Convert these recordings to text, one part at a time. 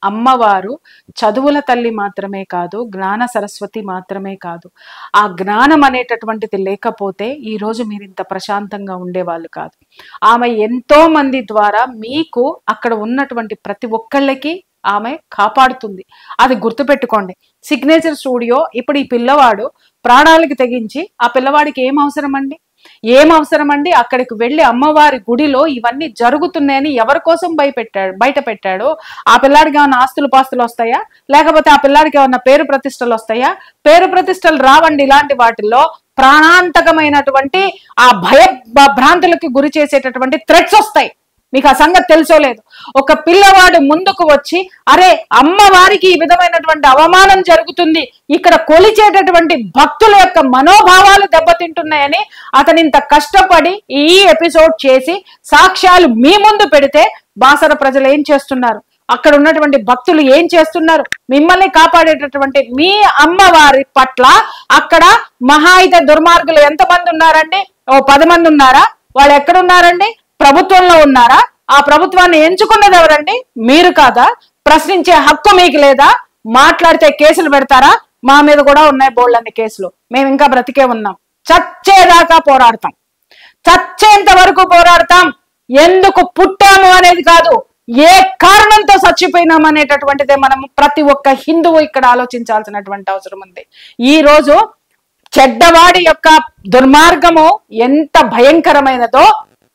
అమ్మవారు చదువుల తల్లి మాత్రమే కాదు, జ్ఞాన సరస్వతి మాత్రమే కాదు. ఆ జ్ఞానం అనేటటువంటిది లేకపోతే ఈ రోజు మీరు ఇంత ప్రశాంతంగా ఉండేవాళ్ళు కాదు. ఆమె ఎంతో మంది ద్వారా మీకు అక్కడ ఉన్నటువంటి ప్రతి ఒక్కళ్ళకి ఆమె కాపాడుతుంది. అది గుర్తుపెట్టుకోండి. సిగ్నేచర్ స్టూడియో ఇప్పుడు ఈ పిల్లవాడు ప్రాణాలకు తెగించి, ఆ పిల్లవాడికి ఏం అవసరం అండి అక్కడికి వెళ్ళి అమ్మవారి గుడిలో ఇవన్నీ జరుగుతున్నాయని ఎవరి కోసం బయట పెట్టాడు. ఆ పిల్లాడికి ఏమన్నా ఆస్తులు పాస్తులు వస్తాయా, లేకపోతే ఆ పిల్లాడికి ఏమన్నా పేరు ప్రతిష్టలు వస్తాయా? పేరు ప్రతిష్టలు రావండి. ఇలాంటి వాటిల్లో ప్రాణాంతకమైనటువంటి ఆ భ్రాంతులకి గురి చేసేటటువంటి థ్రెట్స్ వస్తాయి. మీకు ఆ సంగతి తెలుసో లేదు. ఒక పిల్లవాడు ముందుకు వచ్చి, అరే అమ్మవారికి ఈ విధమైనటువంటి అవమానం జరుగుతుంది, ఇక్కడ కొలిచేటటువంటి భక్తుల యొక్క మనోభావాలు దెబ్బతింటున్నాయని అతను ఇంత కష్టపడి ఈ ఎపిసోడ్ చేసి సాక్ష్యాలు మీ ముందు పెడితే బాసర ప్రజలు ఏం చేస్తున్నారు, అక్కడ ఉన్నటువంటి భక్తులు ఏం చేస్తున్నారు? మిమ్మల్ని కాపాడేటటువంటి మీ అమ్మవారి పట్ల అక్కడ మహాయిత దుర్మార్గులు ఎంతమంది ఉన్నారండి? ఓ 10 మంది ఉన్నారా? వాళ్ళు ఎక్కడున్నారండి? ప్రభుత్వంలో ఉన్నారా? ఆ ప్రభుత్వాన్ని ఎంచుకున్నది ఎవరండి? మీరు కాదా? ప్రశ్నించే హక్కు మీకు లేదా? మాట్లాడితే కేసులు పెడతారా? మా మీద కూడా ఉన్నాయి బోల్డన్ని కేసులు. మేము ఇంకా బ్రతికే ఉన్నాం. చచ్చేదాకా పోరాడతాం, చచ్చేంత వరకు పోరాడతాం. ఎందుకు పుట్టాము అనేది కాదు, ఏ కారణంతో చచ్చిపోయినాం అనేటటువంటిదే మనం ప్రతి ఒక్క హిందువు ఇక్కడ ఆలోచించాల్సినటువంటి అవసరం ఉంది. ఈ రోజు చెడ్డవాడి యొక్క దుర్మార్గము ఎంత భయంకరమైనదో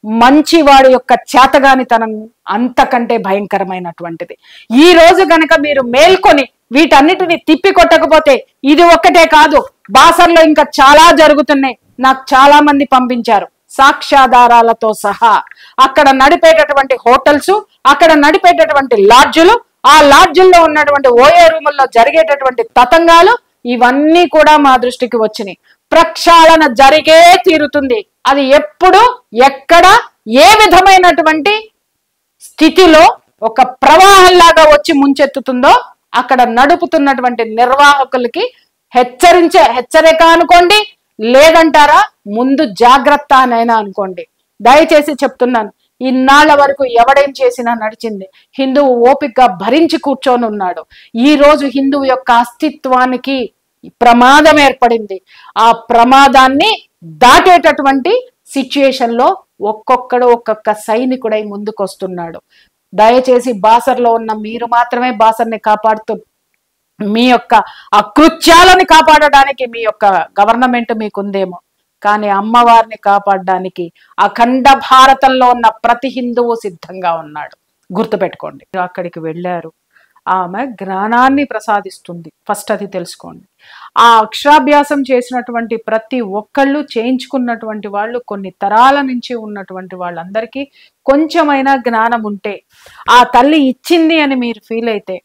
మంచివాడి యొక్క చేతగానితనం అంతకంటే భయంకరమైనటువంటిది. ఈ రోజు గనక మీరు మేల్కొని వీటన్నిటిని తిప్పి కొట్టకపోతే, ఇది ఒక్కటే కాదు, బాసర్లో ఇంకా చాలా జరుగుతున్నాయి. నాకు చాలా మంది పంపించారు సాక్ష్యాధారాలతో సహా. అక్కడ నడిపేటటువంటి హోటల్స్, అక్కడ నడిపేటటువంటి లాడ్జులు, ఆ లాడ్జుల్లో ఉన్నటువంటి ఓఏ రూముల్లో జరిగేటటువంటి తతంగాలు, ఇవన్నీ కూడా మా దృష్టికి వచ్చినాయి. ప్రక్షాళన జరిగే తీరుతుంది. అది ఎప్పుడు, ఎక్కడ, ఏ విధమైనటువంటి స్థితిలో ఒక ప్రవాహంలాగా వచ్చి ముంచెత్తుతుందో అక్కడ నడుపుతున్నటువంటి నిర్వాహకులకి హెచ్చరిక అనుకోండి, లేదంటారా ముందు జాగ్రత్త అనైనా అనుకోండి. దయచేసి చెప్తున్నాను, ఇన్నాళ్ల వరకు ఎవడేం చేసినా నడిచింది. హిందువు ఓపికగా భరించి కూర్చొని ఉన్నాడు. ఈ రోజు హిందువు యొక్క అస్తిత్వానికి ప్రమాదం ఏర్పడింది. ఆ ప్రమాదాన్ని దాటేటటువంటి సిచ్యుయేషన్ లో ఒక్కొక్క సైనికుడై ముందుకు వస్తున్నాడు. దయచేసి బాసర్లో ఉన్న మీరు మాత్రమే బాసర్ని కాపాడుతూ, మీ యొక్క అకృత్యాలని కాపాడడానికి మీ యొక్క గవర్నమెంట్ మీకుందేమో, కానీ అమ్మవారిని కాపాడడానికి అఖండ భారతంలో ఉన్న ప్రతి హిందువు సిద్ధంగా ఉన్నాడు. గుర్తుపెట్టుకోండి. అక్కడికి వెళ్ళారు, ఆమె జ్ఞానాన్ని ప్రసాదిస్తుంది. ఫస్ట్ అది తెలుసుకోండి. ఆ అక్షరాభ్యాసం చేసినటువంటి ప్రతి ఒక్కళ్ళు, చేయించుకున్నటువంటి వాళ్ళు, కొన్ని తరాల నుంచి ఉన్నటువంటి వాళ్ళందరికీ కొంచెమైనా జ్ఞానం ఉంటే, ఆ తల్లి ఇచ్చింది అని మీరు ఫీల్ అయితే,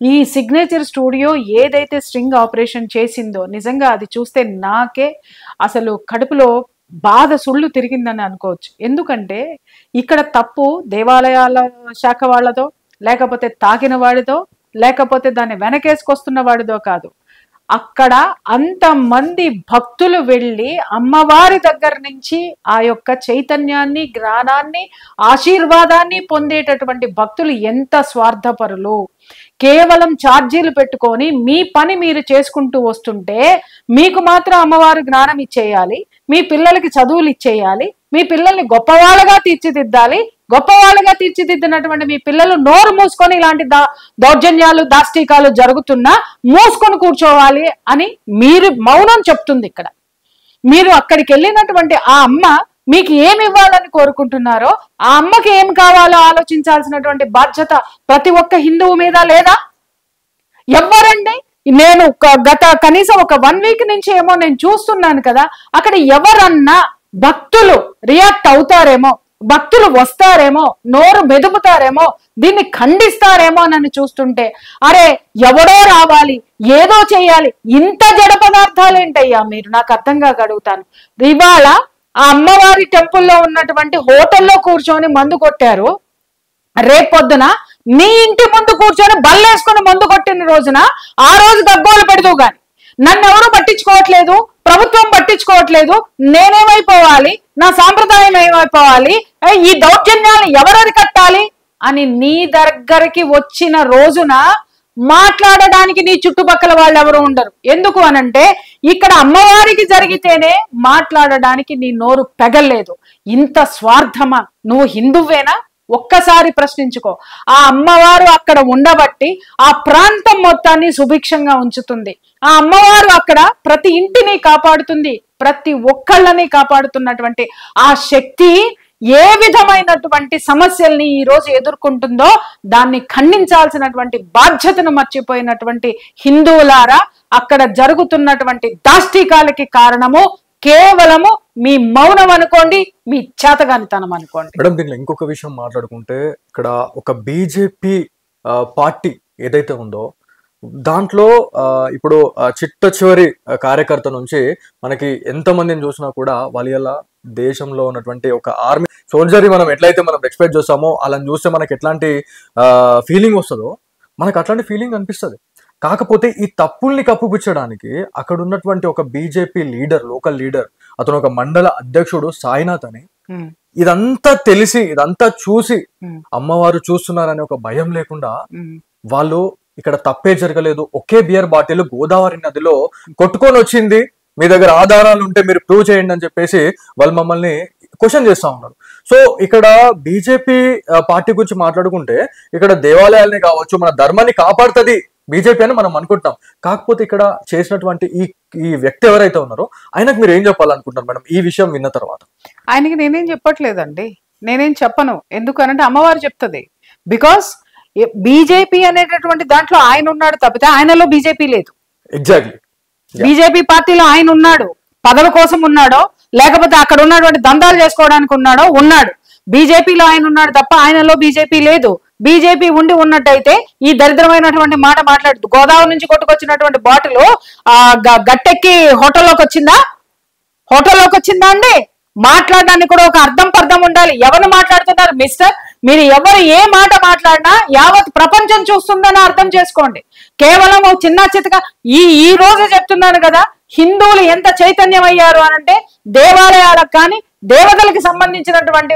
ఈ సిగ్నేచర్ స్టూడియో ఏదైతే స్ట్రింగ్ ఆపరేషన్ చేసిందో నిజంగా అది చూస్తే నాకే అసలు కడుపులో బాధ సుళ్ళు తిరిగిందని అనుకోవచ్చు. ఎందుకంటే ఇక్కడ తప్పు దేవాలయాల శాఖ వాళ్ళదో, లేకపోతే తాకిన వాడిదో, లేకపోతే దాన్ని వెనకేసుకొస్తున్న వాడిదో కాదు. అక్కడ అంతమంది భక్తులు వెళ్ళి అమ్మవారి దగ్గర నుంచి ఆ యొక్క చైతన్యాన్ని, జ్ఞానాన్ని, ఆశీర్వాదాన్ని పొందేటటువంటి భక్తులు ఎంత స్వార్థపరులు. కేవలం ఛార్జీలు పెట్టుకొని మీ పని మీరు చేసుకుంటూ వస్తుంటే, మీకు మాత్రం అమ్మవారు జ్ఞానం ఇచ్చేయాలి, మీ పిల్లలకి చదువులు ఇచ్చేయాలి, మీ పిల్లల్ని గొప్పవాళ్ళగా తీర్చిదిద్దాలి. గొప్పవాళ్ళగా తీర్చిదిద్దినటువంటి మీ పిల్లలు నోరు మూసుకొని ఇలాంటి దౌర్జన్యాలు, దాష్టీకాలు జరుగుతున్నా మూసుకొని కూర్చోవాలి అని మీరు మౌనం చెప్తుంది. ఇక్కడ మీరు అక్కడికి వెళ్ళినటువంటి ఆ అమ్మ మీకు ఏమి ఇవ్వాలని కోరుకుంటున్నారో, ఆ అమ్మకి ఏం కావాలో ఆలోచించాల్సినటువంటి బాధ్యత ప్రతి ఒక్క హిందువు మీద లేదా? ఎవరండి? నేను గత కనీసం ఒక 1 వీక్ నుంచి ఏమో నేను చూస్తున్నాను కదా, అక్కడ ఎవరన్నా భక్తులు రియాక్ట్ అవుతారేమో, భక్తులు వస్తారేమో, నోరు మెదుపుతారేమో, దీన్ని ఖండిస్తారేమో అని చూస్తుంటే, అరే ఎవడో రావాలి, ఏదో చేయాలి, ఇంత జడ పదార్థాలు ఏంటయ్యా మీరు? నాకు అర్థం కాక అడుగుతాను. ఇవాళ ఆ అమ్మవారి టెంపుల్లో ఉన్నటువంటి హోటల్లో కూర్చొని మందు కొట్టారు, రేపొద్దున నీ ఇంటి ముందు కూర్చొని బల్లేసుకొని మందు కొట్టిన రోజున ఆ రోజు గగ్గోలు పెడదు గాని నన్ను ఎవరు పట్టించుకోవట్లేదు, ప్రభుత్వం పట్టించుకోవట్లేదు, నేనేమైపోవాలి, నా సాంప్రదాయం ఏమైపోవాలి, ఈ దౌర్జన్యాలను ఎవరు అరికట్టాలి అని నీ దగ్గరికి వచ్చిన రోజున మాట్లాడడానికి నీ చుట్టుపక్కల వాళ్ళు ఎవరు ఉండరు. ఎందుకు అనంటే ఇక్కడ అమ్మవారికి జరిగితేనే మాట్లాడడానికి నీ నోరు పెగల్లేదు. ఇంత స్వార్థమా? నువ్వు హిందువేనా? ఒక్కసారి ప్రశ్నించుకో. ఆ అమ్మవారు అక్కడ ఉండబట్టి ఆ ప్రాంతం మొత్తాన్ని సుభిక్షంగా ఉంచుతుంది. ఆ అమ్మవారు అక్కడ ప్రతి ఇంటిని కాపాడుతుంది, ప్రతి ఒక్కళ్ళని కాపాడుతున్నటువంటి ఆ శక్తి ఏ విధమైనటువంటి సమస్యల్ని ఈ రోజు ఎదుర్కొంటుందో దాన్ని ఖండించాల్సినటువంటి బాధ్యతను మర్చిపోయినటువంటి హిందువులారా, అక్కడ జరుగుతున్నటువంటి దాష్టికాలకి కారణము కేవలము మీ మౌనం అనుకోండి, మీ చేతగానితనం అనుకోండి. మేడం, దీనిలో ఇంకొక విషయం మాట్లాడుకుంటే ఇక్కడ ఒక బీజేపీ పార్టీ ఏదైతే ఉందో దాంట్లో ఇప్పుడు చిట్ట చివరి కార్యకర్త నుంచి మనకి ఎంతమందిని చూసినా కూడా వాళ్ళ దేశంలో ఉన్నటువంటి ఒక ఆర్మీ సోల్జర్ని మనం ఎట్లయితే మనం ఎక్స్పెక్ట్ చేస్తామో అలా చూస్తే మనకి ఎట్లాంటి ఫీలింగ్ వస్తుందో మనకు అట్లాంటి ఫీలింగ్ అనిపిస్తుంది. కాకపోతే ఈ తప్పుల్ని కప్పుపుచ్చడానికి అక్కడ ఉన్నటువంటి ఒక బీజేపీ లీడర్, లోకల్ లీడర్, అతను ఒక మండల అధ్యక్షుడు సాయినాథ్ అని, ఇదంతా తెలిసి ఇదంతా చూసి అమ్మవారు చూస్తున్నారనే ఒక భయం లేకుండా వాళ్ళు ఇక్కడ తప్పే జరగలేదు, ఒకే బియర్ బాటిల్ గోదావరి నదిలో కొట్టుకొని వచ్చింది, మీ దగ్గర ఆధారాలు ఉంటే మీరు ప్రూవ్ చేయండి అని చెప్పేసి వాళ్ళు మమ్మల్ని క్వశ్చన్ చేస్తా ఉన్నారు. సో ఇక్కడ బీజేపీ పార్టీ గురించి మాట్లాడుకుంటే ఇక్కడ దేవాలయాల్ని కావచ్చు, మన ధర్మాన్ని కాపాడుతుంది బీజేపీ అని మనం అనుకుంటున్నాం. కాకపోతే ఇక్కడ చేసినటువంటి ఈ వ్యక్తి ఎవరైతే ఉన్నారో ఆయనకు మీరు ఏం చెప్పాలనుకుంటున్నారు మేడం ఈ విషయం విన్న తర్వాత? ఆయనకి నేనేం చెప్పట్లేదండి, నేనేం చెప్పను. ఎందుకనంటే అమ్మవారు చెప్తుంది. బికాస్ బీజేపీ అనేటటువంటి దాంట్లో ఆయన ఉన్నాడు తప్పితే ఆయనలో బీజేపీ లేదు. ఎగ్జాక్ట్లీ. బీజేపీ పార్టీలో ఆయన ఉన్నాడు, పదవి కోసం ఉన్నాడో లేకపోతే అక్కడ ఉన్నటువంటి దందాలు చేసుకోవడానికి ఉన్నాడు. బీజేపీలో ఆయన ఉన్నాడు తప్ప ఆయనలో బీజేపీ లేదు. బీజేపీ ఉండి ఉన్నట్టయితే ఈ దరిద్రమైనటువంటి మాట మాట్లాడుతూ గోదావరి నుంచి కొట్టుకొచ్చినటువంటి బాటిల్ గట్టెక్కి హోటల్లోకి వచ్చిందా అండి? మాట్లాడడానికి కూడా ఒక అర్థం పర్థం ఉండాలి. ఎవరు మాట్లాడుతున్నారు మిస్టర్? మీరు ఎవరు ఏ మాట మాట్లాడినా యావత్ ప్రపంచం చూస్తుందని అర్థం చేసుకోండి. కేవలం చిన్న చితక ఈ రోజు చెప్తున్నాను కదా, హిందువులు ఎంత చైతన్యం అయ్యారు అనంటే దేవాలయాలకు కానీ దేవతలకు సంబంధించినటువంటి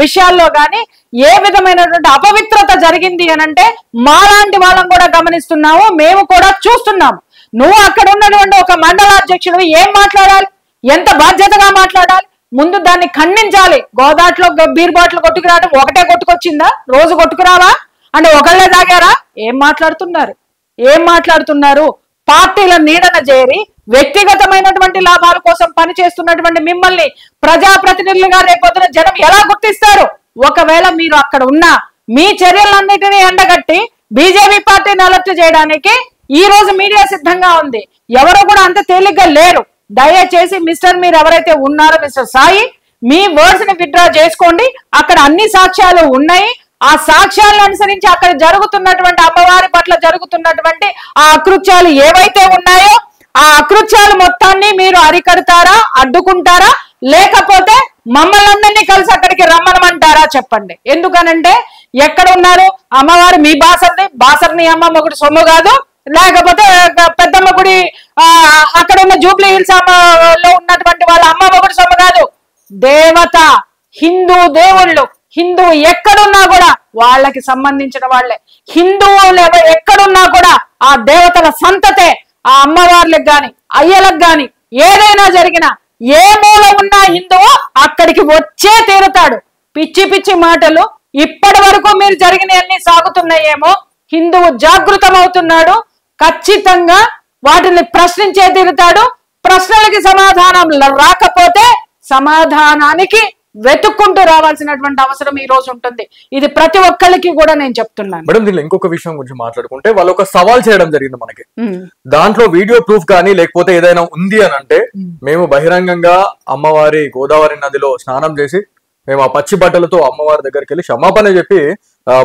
విషయాల్లో కానీ ఏ విధమైనటువంటి అపవిత్రత జరిగింది అనంటే మాలాంటి వాళ్ళం కూడా గమనిస్తున్నాము, మేము కూడా చూస్తున్నాము. నువ్వు అక్కడ ఉన్నటువంటి ఒక మండలాధ్యక్షుడు ఏం మాట్లాడాలి? ఎంత బాధ్యతగా మాట్లాడాలి? ముందు దాన్ని ఖండించాలి. గోదాట్లో బీర్ బాటిల్ కొట్టుకురావడం ఒకటే కొట్టుకొచ్చిందా? రోజు కొట్టుకురావా అంటే ఒకళ్ళే తాగారా? ఏం మాట్లాడుతున్నారు? పార్టీల నీడన చేరి వ్యక్తిగతమైనటువంటి లాభాల కోసం పనిచేస్తున్నటువంటి మిమ్మల్ని ప్రజాప్రతినిధులుగా రేపొద్దున జనం ఎలా గుర్తిస్తారు? ఒకవేళ మీరు అక్కడ ఉన్నా మీ చర్యలన్నిటినీ ఎండగట్టి బీజేపీ పార్టీని అలర్ట్ చేయడానికి ఈ రోజు మీడియా సిద్ధంగా ఉంది. ఎవరు కూడా అంత తేలిగ్గా లేరు. దయచేసి మిస్టర్ మీరు ఎవరైతే ఉన్నారో మిస్టర్ సాయి, మీ వర్డ్స్ ని విత్డ్రా చేసుకోండి. అక్కడ అన్ని సాక్ష్యాలు ఉన్నాయి. ఆ సాక్ష్యాలను అనుసరించి అక్కడ జరుగుతున్నటువంటి అమ్మవారి పట్ల జరుగుతున్నటువంటి ఆ అకృత్యాలు ఏవైతే ఉన్నాయో ఆ అకృత్యాలు మొత్తాన్ని మీరు అరికడతారా, అడ్డుకుంటారా, లేకపోతే మమ్మల్ని అందరినీ కలిసి అక్కడికి రమ్మనమంటారా? చెప్పండి. ఎందుకనంటే ఎక్కడ ఉన్నారు అమ్మవారు? మీ బాసర్ని అమ్మ ఒకటి సొమ్ము కాదు, లేకపోతే పెద్దమ్మ గుడి అక్కడ ఉన్న జూబ్లీ హిల్స్ లో ఉన్నటువంటి వాళ్ళ అమ్మ ఒకటి సొమ్ము కాదు. దేవత, హిందూ దేవుళ్ళు, హిందువు ఎక్కడున్నా కూడా వాళ్ళకి సంబంధించిన వాళ్ళే. హిందువులు ఎక్కడున్నా కూడా ఆ దేవతల సంతతే. ఆ అమ్మవార్లకు గాని అయ్యలకు గాని ఏదైనా జరిగినా ఏ మూల ఉన్నా హిందువు అక్కడికి వచ్చే తీరుతాడు. పిచ్చి పిచ్చి మాటలు ఇప్పటి వరకు మీరు జరిగినవన్నీ సాగుతున్నాయేమో. హిందువు జాగృతమవుతున్నాడు, ఖచ్చితంగా వాటిని ప్రశ్నించే తీరుతాడు. ప్రశ్నలకి సమాధానం రాకపోతే సమాధానానికి వెతుక్కుంటూ రావాల్సినటువంటి అవసరం ఈ రోజు ఉంటుంది. ఇది ప్రతి ఒక్కరికి కూడా నేను చెప్తున్నాను. మేడం, దీనిలో ఇంకొక విషయం గురించి మాట్లాడుకుంటే వాళ్ళు ఒక సవాల్ చేయడం జరిగింది మనకి. దాంట్లో వీడియో ప్రూఫ్ కానీ లేకపోతే ఏదైనా ఉంది అని అంటే మేము బహిరంగంగా అమ్మవారి గోదావరి నదిలో స్నానం చేసి మేము ఆ పచ్చి బట్టలతో అమ్మవారి దగ్గరికి వెళ్ళి క్షమాపణ చెప్పి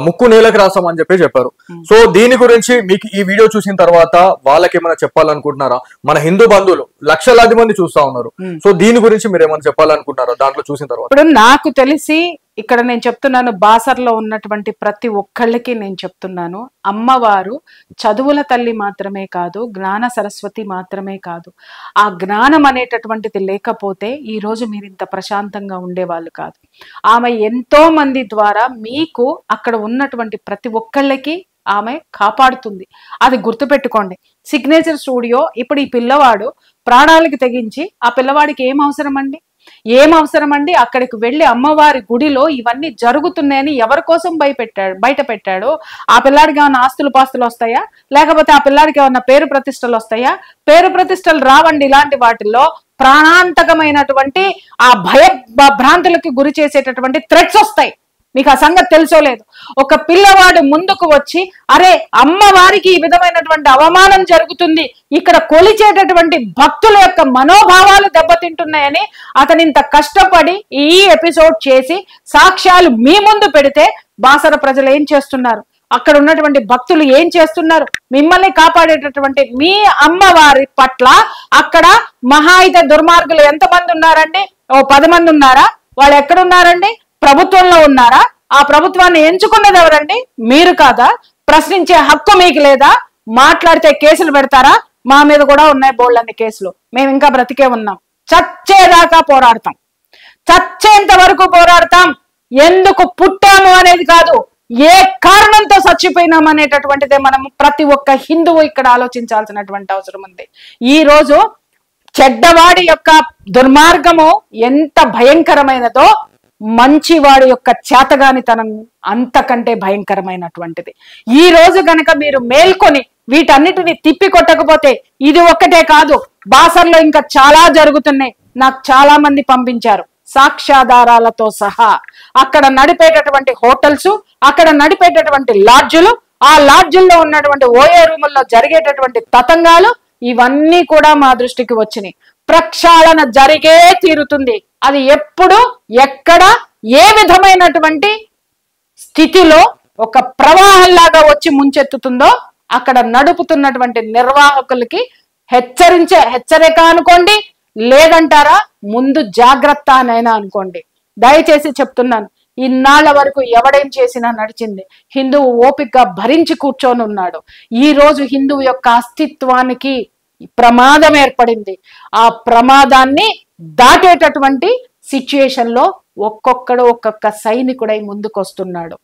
ముక్కు నేలకు రాసామని చెప్పారు. సో దీని గురించి మీకు ఈ వీడియో చూసిన తర్వాత వాళ్ళకి ఏమైనా చెప్పాలనుకుంటున్నారా? మన హిందూ బంధువులు లక్షలాది మంది చూస్తా ఉన్నారు. సో దీని గురించి మీరు ఏమైనా చెప్పాలనుకుంటున్నారా దాంట్లో చూసిన తర్వాత? ఇప్పుడు నాకు తెలిసి ఇక్కడ నేను చెప్తున్నాను, బాసర్లో ఉన్నటువంటి ప్రతి ఒక్కళ్ళకి నేను చెప్తున్నాను, అమ్మవారు చదువుల తల్లి మాత్రమే కాదు, జ్ఞాన సరస్వతి మాత్రమే కాదు. ఆ జ్ఞానం అనేటటువంటిది లేకపోతే ఈ రోజు మీరు ఇంత ప్రశాంతంగా ఉండేవాళ్ళు కాదు. ఆమె ఎంతో మంది ద్వారా మీకు అక్కడ ఉన్నటువంటి ప్రతి ఒక్కళ్ళకి ఆమె కాపాడుతుంది. అది గుర్తుపెట్టుకోండి. సిగ్నేచర్ స్టూడియో ఇప్పుడు ఈ పిల్లవాడు ప్రాణాలకి తెగించి, ఆ పిల్లవాడికి ఏం అవసరం అండి? అక్కడికి వెళ్ళి అమ్మవారి గుడిలో ఇవన్నీ జరుగుతున్నాయని ఎవరి కోసం బయట పెట్టాడో, ఆ పిల్లాడికి ఏమైనా ఆస్తులు పాస్తులు వస్తాయా, లేకపోతే ఆ పిల్లాడికి ఏమైనా పేరు ప్రతిష్టలు వస్తాయా? పేరు ప్రతిష్టలు రావండి. ఇలాంటి వాటిల్లో ప్రాణాంతకమైనటువంటి ఆ భ్రాంతులకి గురి చేసేటటువంటి థ్రెట్స్ వస్తాయి. మీకు ఆ సంగతి తెలుసో లేదు. ఒక పిల్లవాడు ముందుకు వచ్చి, అరే అమ్మవారికి ఈ విధమైనటువంటి అవమానం జరుగుతుంది, ఇక్కడ కొలిచేటటువంటి భక్తుల యొక్క మనోభావాలు దెబ్బతింటున్నాయని అతను ఇంత కష్టపడి ఈ ఎపిసోడ్ చేసి సాక్ష్యాలు మీ ముందు పెడితే బాసర ప్రజలు ఏం చేస్తున్నారు, అక్కడ ఉన్నటువంటి భక్తులు ఏం చేస్తున్నారు? మిమ్మల్ని కాపాడేటటువంటి మీ అమ్మవారి పట్ల అక్కడ మహా అయితే దుర్మార్గులు ఎంతమంది ఉన్నారండి? 10 మంది ఉన్నారా? వాళ్ళు ఎక్కడున్నారండి? ప్రభుత్వంలో ఉన్నారా? ఆ ప్రభుత్వాన్ని ఎంచుకున్నది ఎవరండి? మీరు కాదా? ప్రశ్నించే హక్కు మీకు లేదా? మాట్లాడితే కేసులు పెడతారా? మా మీద కూడా ఉన్నాయి బోళ్ళన్ని కేసులు. మేము ఇంకా బ్రతికే ఉన్నాం. చచ్చేదాకా పోరాడతాం, చచ్చేంత వరకు పోరాడతాం. ఎందుకు పుట్టాము అనేది కాదు, ఏ కారణంతో చచ్చిపోయినాం అనేటటువంటిదే మనం ప్రతి ఒక్క హిందువు ఇక్కడ ఆలోచించాల్సినటువంటి అవసరం ఉంది. ఈ రోజు చెడ్డవాడి యొక్క దుర్మార్గము ఎంత భయంకరమైనదో, మంచివాడి యొక్క చేతగానితనం అంతకంటే భయంకరమైనటువంటిది. ఈ రోజు గనక మీరు మేల్కొని వీటన్నిటిని తిప్పి కొట్టకపోతే, ఇది ఒక్కటే కాదు, బాసర్లో ఇంకా చాలా జరుగుతున్నాయి. నాకు చాలా మంది పంపించారు సాక్ష్యాధారాలతో సహా. అక్కడ నడిపేటటువంటి హోటల్స్, అక్కడ నడిపేటటువంటి లాడ్జులు, ఆ లాడ్జుల్లో ఉన్నటువంటి ఓఏ రూముల్లో జరిగేటటువంటి తతంగాలు, ఇవన్నీ కూడా మా దృష్టికి వచ్చినాయి. ప్రక్షాళన జరిగే తీరుతుంది. అది ఎప్పుడు, ఎక్కడ, ఏ విధమైనటువంటి స్థితిలో ఒక ప్రవాహంలాగా వచ్చి ముంచెత్తుతుందో అక్కడ నడుపుతున్నటువంటి నిర్వాహకులకి హెచ్చరిక అనుకోండి, లేదంటారా ముందు జాగ్రత్త అనైనా అనుకోండి. దయచేసి చెప్తున్నాను, ఇన్నాళ్ల వరకు ఎవడేం చేసినా నడిచింది. హిందువు ఓపికగా భరించి కూర్చొని ఉన్నాడు. ఈ రోజు హిందువు యొక్క అస్తిత్వానికి ప్రమాదం ఏర్పడింది. ఆ ప్రమాదాన్ని దాటేటటువంటి సిచ్యుయేషన్ లో ఒక్కొక్క సైనికుడై ముందుకు వస్తున్నాడు.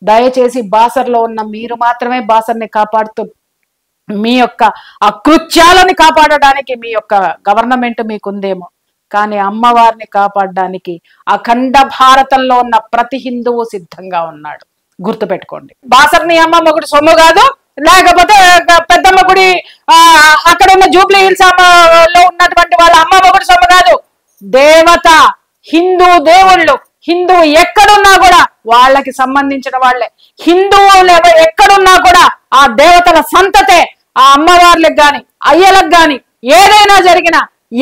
దయచేసి బాసర్లో ఉన్న మీరు మాత్రమే బాసర్ని కాపాడుతూ, మీ యొక్క అకృత్యాలని కాపాడడానికి మీ యొక్క గవర్నమెంట్ మీకుందేమో, కానీ అమ్మవారిని కాపాడడానికి అఖండ భారతంలో ఉన్న ప్రతి హిందువు సిద్ధంగా ఉన్నాడు. గుర్తుపెట్టుకోండి. బాసర్ని అమ్మమ్మ గుడి సొమ్ము కాదు, లేకపోతే పెద్దమ్మ గుడి అక్కడ ఉన్న జూబ్లీ హిల్స్ లో ఉన్నటువంటి వాళ్ళ అమ్మమ్మ గుడి సొమ్ము కాదు. దేవత, హిందూ దేవుళ్ళు, హిందువు ఎక్కడున్నా కూడా వాళ్ళకి సంబంధించిన వాళ్ళే. హిందువులు ఎక్కడున్నా కూడా ఆ దేవతల సంతతే. ఆ అమ్మవార్లకు గాని అయ్యలకు గాని ఏదైనా జరిగినా,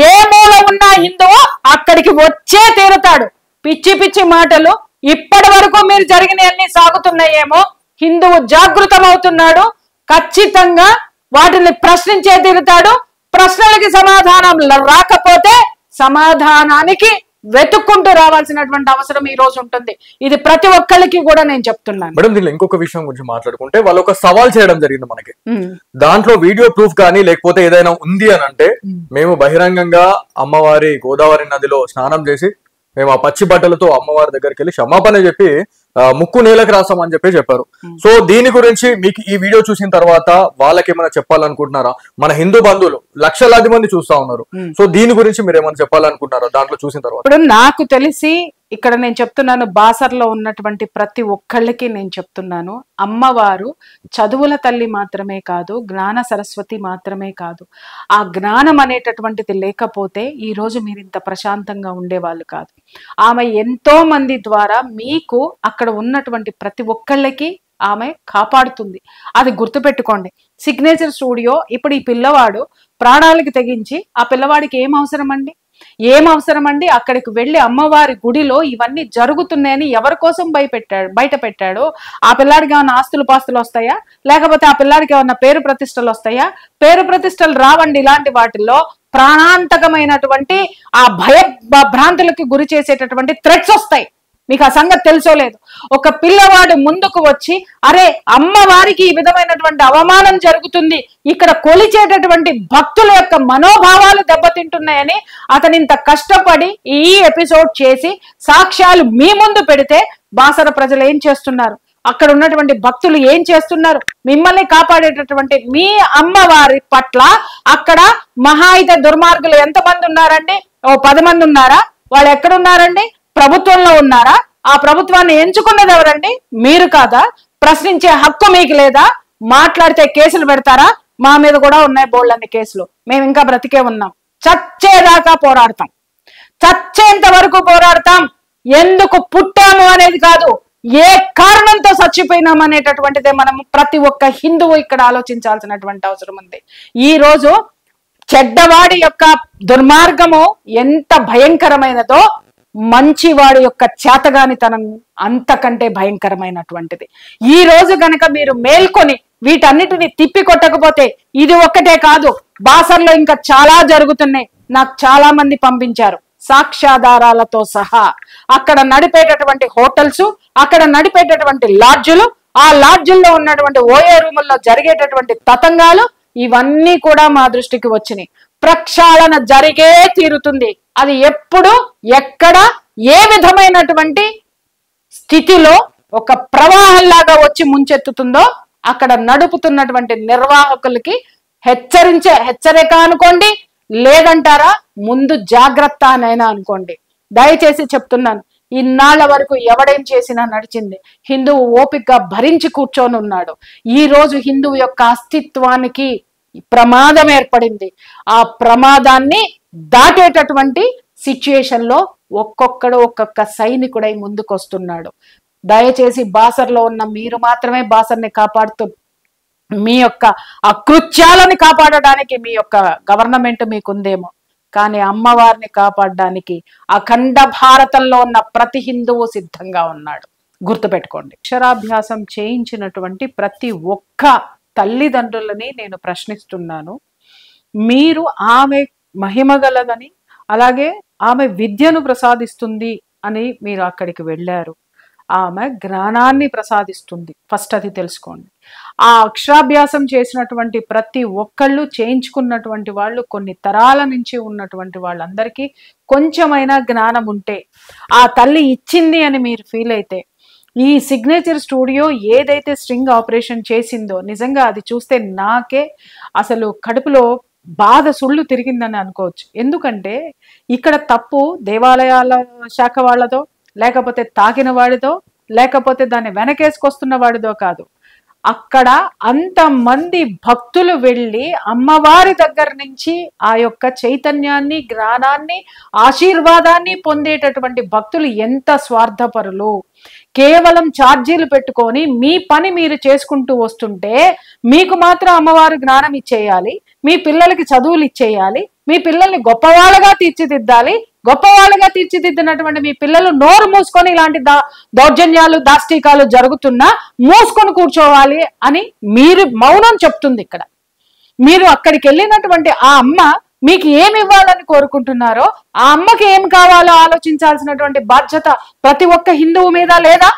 ఏ మూల ఉన్నా హిందువు అక్కడికి వచ్చే తీరుతాడు. పిచ్చి పిచ్చి మాటలు ఇప్పటి వరకు మీరు జరిగినవన్నీ సాగుతున్నాయేమో, హిందువు జాగృతమవుతున్నాడు. ఖచ్చితంగా వాటిని ప్రశ్నించే తీరుతాడు. ప్రశ్నలకి సమాధానం రాకపోతే సమాధానానికి వెతుక్కుంటూ రావాల్సినటువంటి అవసరం ఈ రోజు ఉంటుంది. ఇది ప్రతి ఒక్కరికి కూడా నేను చెప్తున్నాను. మేడం, దీనిలో ఇంకొక విషయం గురించి మాట్లాడుకుంటే, వాళ్ళు ఒక సవాల్ చేయడం జరిగింది మనకి. దాంట్లో వీడియో ప్రూఫ్ కానీ లేకపోతే ఏదైనా ఉంది అని అంటే, మేము బహిరంగంగా అమ్మవారి గోదావరి నదిలో స్నానం చేసి మేము ఆ పచ్చి బట్టలతో అమ్మవారి దగ్గరికి వెళ్ళి క్షమాపణ చెప్పి ముక్కు నేలకు రాసామని చెప్పారు. సో దీని గురించి మీకు ఈ వీడియో చూసిన తర్వాత వాళ్ళకి ఏమైనా చెప్పాలనుకుంటున్నారా? మన హిందూ బంధువులు లక్షలాది మంది చూస్తా ఉన్నారు. సో దీని గురించి మీరు ఏమైనా చెప్పాలనుకుంటున్నారా దాంట్లో చూసిన తర్వాత? ఇప్పుడు నాకు తెలిసి ఇక్కడ నేను చెప్తున్నాను, బాసర్లో ఉన్నటువంటి ప్రతి ఒక్కళ్ళకి నేను చెప్తున్నాను, అమ్మవారు చదువుల తల్లి మాత్రమే కాదు, జ్ఞాన సరస్వతి మాత్రమే కాదు. ఆ జ్ఞానం అనేటటువంటిది లేకపోతే ఈ రోజు మీరు ఇంత ప్రశాంతంగా ఉండేవాళ్ళు కాదు. ఆమె ఎంతో మంది ద్వారా మీకు అక్కడ ఉన్నటువంటి ప్రతి ఒక్కళ్ళకి ఆమె కాపాడుతుంది. అది గుర్తుపెట్టుకోండి. సిగ్నేచర్ స్టూడియో ఇప్పుడు ఈ పిల్లవాడు ప్రాణాలకి తెగించి, ఆ పిల్లవాడికి ఏం అవసరం అండి? అక్కడికి వెళ్ళి అమ్మవారి గుడిలో ఇవన్నీ జరుగుతున్నాయని ఎవరి కోసం బయట పెట్టాడో, ఆ పిల్లాడికి ఏమైనా ఆస్తులు పాస్తులు వస్తాయా, లేకపోతే ఆ పిల్లాడికి ఏమైనా పేరు ప్రతిష్టలు వస్తాయా? పేరు ప్రతిష్టలు రావండి. ఇలాంటి వాటిల్లో ప్రాణాంతకమైనటువంటి ఆ భ్రాంతులకి గురి చేసేటటువంటి థ్రెట్స్ వస్తాయి. మీకు ఆ సంగతి తెలుసో లేదు. ఒక పిల్లవాడు ముందుకు వచ్చి అరే అమ్మవారికి ఈ విధమైనటువంటి అవమానం జరుగుతుంది, ఇక్కడ కొలిచేటటువంటి భక్తుల యొక్క మనోభావాలు దెబ్బతింటున్నాయని అతను ఇంత కష్టపడి ఈ ఎపిసోడ్ చేసి సాక్ష్యాలు మీ ముందు పెడితే బాసర ప్రజలు ఏం చేస్తున్నారు, అక్కడ ఉన్నటువంటి భక్తులు ఏం చేస్తున్నారు? మిమ్మల్ని కాపాడేటటువంటి మీ అమ్మవారి పట్ల అక్కడ మహా అయితే దుర్మార్గులు ఎంతమంది ఉన్నారండి? ఓ 10 మంది ఉన్నారా? వాళ్ళు ఎక్కడున్నారండి? ప్రభుత్వంలో ఉన్నారా? ఆ ప్రభుత్వాన్ని ఎంచుకున్నది ఎవరండి? మీరు కాదా? ప్రశ్నించే హక్కు మీకు లేదా? మాట్లాడితే కేసులు పెడతారా? మా మీద కూడా ఉన్నాయి బోళ్ళన్ని కేసులు. మేము ఇంకా బ్రతికే ఉన్నాం, చచ్చేదాకా పోరాడతాం, చచ్చేంత వరకు పోరాడతాం. ఎందుకు పుట్టాము అనేది కాదు, ఏ కారణంతో చచ్చిపోయినాం అనేటటువంటిదే మనం ప్రతి ఒక్క హిందువు ఇక్కడ ఆలోచించాల్సినటువంటి అవసరం ఉంది. ఈ రోజు చెడ్డవాడి యొక్క దుర్మార్గము ఎంత భయంకరమైనదో మంచివాడి యొక్క చేతగానితనం అంతకంటే భయంకరమైనటువంటిది. ఈ రోజు గనక మీరు మేల్కొని వీటన్నిటిని తిప్పి కొట్టకపోతే, ఇది ఒక్కటే కాదు, బాసర్లో ఇంకా చాలా జరుగుతున్నాయి. నాకు చాలా మంది పంపించారు సాక్ష్యాధారాలతో సహా. అక్కడ నడిపేటటువంటి హోటల్స్, అక్కడ నడిపేటటువంటి లాడ్జులు, ఆ లాడ్జుల్లో ఉన్నటువంటి ఓఏ రూముల్లో జరిగేటటువంటి తతంగాలు, ఇవన్నీ కూడా మా దృష్టికి వచ్చినాయి. ప్రక్షాళన జరిగే తీరుతుంది. అది ఎప్పుడు, ఎక్కడ, ఏ విధమైనటువంటి స్థితిలో ఒక ప్రవాహంలాగా వచ్చి ముంచెత్తుతుందో అక్కడ నడుపుతున్నటువంటి నిర్వాహకులకి హెచ్చరిక అనుకోండి, లేదంటారా ముందు జాగ్రత్త అనైనా అనుకోండి. దయచేసి చెప్తున్నాను, ఇన్నాళ్ల వరకు ఎవడేం చేసినా నడిచింది. హిందువు ఓపికగా భరించి కూర్చొని ఉన్నాడు. ఈ రోజు హిందువు యొక్క అస్తిత్వానికి ప్రమాదం ఏర్పడింది. ఆ ప్రమాదాన్ని దాటేటటువంటి సిచ్యుయేషన్ లో ఒక్కొక్క సైనికుడై ముందుకొస్తున్నాడు. దయచేసి బాసర్లో ఉన్న మీరు మాత్రమే బాసర్ని కాపాడుతూ, మీ యొక్క అకృత్యాలని కాపాడడానికి మీ యొక్క గవర్నమెంట్ మీకుందేమో, కానీ అమ్మవారిని కాపాడడానికి అఖండ భారతంలో ఉన్న ప్రతి హిందువు సిద్ధంగా ఉన్నాడు. గుర్తుపెట్టుకోండి. అక్షరాభ్యాసం చేయించినటువంటి ప్రతి ఒక్క తల్లిదండ్రులని నేను ప్రశ్నిస్తున్నాను. మీరు ఆమె మహిమగలదని, అలాగే ఆమె విద్యను ప్రసాదిస్తుంది అని మీరు అక్కడికి వెళ్ళారు. ఆమె జ్ఞానాన్ని ప్రసాదిస్తుంది, ఫస్ట్ అది తెలుసుకోండి. ఆ అక్షరాభ్యాసం చేసినటువంటి ప్రతి ఒక్కళ్ళు, చేయించుకున్నటువంటి వాళ్ళు, కొన్ని తరాల నుంచి ఉన్నటువంటి వాళ్ళందరికీ కొంచెమైనా జ్ఞానం ఉంటే, ఆ తల్లి ఇచ్చింది అని మీరు ఫీల్ అయితే, ఈ సిగ్నేచర్ స్టూడియో ఏదైతే స్ట్రింగ్ ఆపరేషన్ చేసిందో నిజంగా అది చూస్తే నాకే అసలు కడుపులో బాధ సుళ్ళు తిరిగిందని అనుకోవచ్చు. ఎందుకంటే ఇక్కడ తప్పు దేవాలయాల శాఖ వాళ్ళదో, లేకపోతే తాకిన వాడిదో, లేకపోతే దాన్ని వెనకేసుకొస్తున్న వాడిదో కాదు. అక్కడ అంతమంది భక్తులు వెళ్ళి అమ్మవారి దగ్గర నుంచి ఆ యొక్క చైతన్యాన్ని, జ్ఞానాన్ని, ఆశీర్వాదాన్ని పొందేటటువంటి భక్తులు ఎంత స్వార్థపరులు. కేవలం ఛార్జీలు పెట్టుకొని మీ పని మీరు చేసుకుంటూ వస్తుంటే, మీకు మాత్రం అమ్మవారు జ్ఞానం ఇచ్చేయాలి, మీ పిల్లలకి చదువులు ఇచ్చేయాలి, మీ పిల్లల్ని గొప్పవాళ్ళగా తీర్చిదిద్దాలి. గొప్పవాళ్ళుగా తీర్చిదిద్దినటువంటి మీ పిల్లలు నోరు మూసుకొని ఇలాంటి దౌర్జన్యాలు, దాష్టీకాలు జరుగుతున్నా మూసుకొని కూర్చోవాలి అని మీరు మౌనం చెప్తుంది. ఇక్కడ మీరు అక్కడికి వెళ్ళినటువంటి ఆ అమ్మ మీకు ఏమి ఇవ్వాలని కోరుకుంటున్నారో, ఆ అమ్మకి ఏం కావాలో ఆలోచించాల్సినటువంటి బాధ్యత ప్రతి ఒక్క హిందువు మీద లేదా?